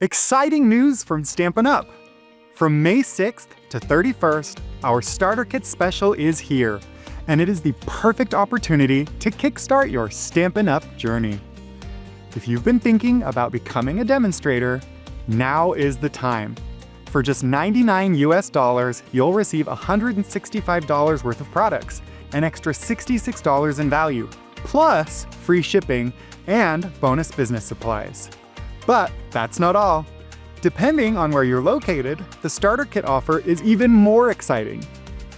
Exciting news from Stampin' Up! From May 6th to 31st, our Starter Kit special is here, and it is the perfect opportunity to kickstart your Stampin' Up! Journey. If you've been thinking about becoming a demonstrator, now is the time. For just $99 US, you'll receive $165 worth of products, an extra $66 in value, plus free shipping and bonus business supplies. But that's not all. Depending on where you're located, the Starter Kit offer is even more exciting.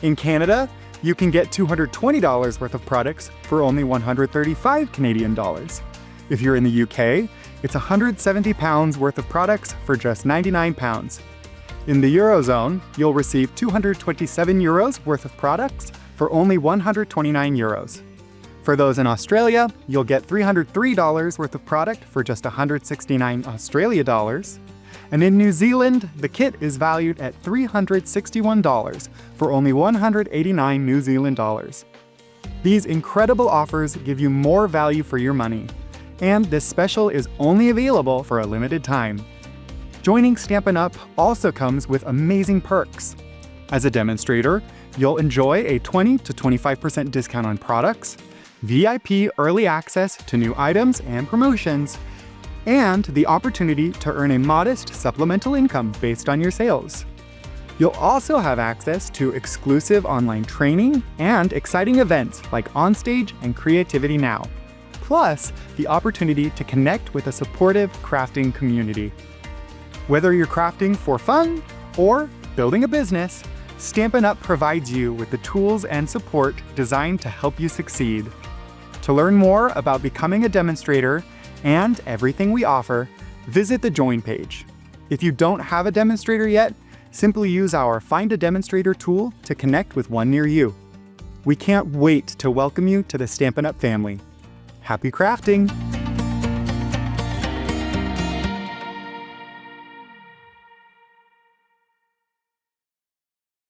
In Canada, you can get $220 worth of products for only 135 Canadian dollars. If you're in the UK, it's £170 worth of products for just £99. In the Eurozone, you'll receive 227 euros worth of products for only 129 euros. For those in Australia, you'll get $303 worth of product for just 169 Australia dollars. And in New Zealand, the kit is valued at $361 for only 189 New Zealand dollars. These incredible offers give you more value for your money. And this special is only available for a limited time. Joining Stampin' Up! Also comes with amazing perks. As a demonstrator, you'll enjoy a 20 to 25% discount on products, VIP early access to new items and promotions, and the opportunity to earn a modest supplemental income based on your sales. You'll also have access to exclusive online training and exciting events like Onstage and Creativity Now, plus the opportunity to connect with a supportive crafting community. Whether you're crafting for fun or building a business, Stampin' Up! Provides you with the tools and support designed to help you succeed. To learn more about becoming a demonstrator and everything we offer, visit the Join page. If you don't have a demonstrator yet, simply use our Find a Demonstrator tool to connect with one near you. We can't wait to welcome you to the Stampin' Up! Family. Happy crafting!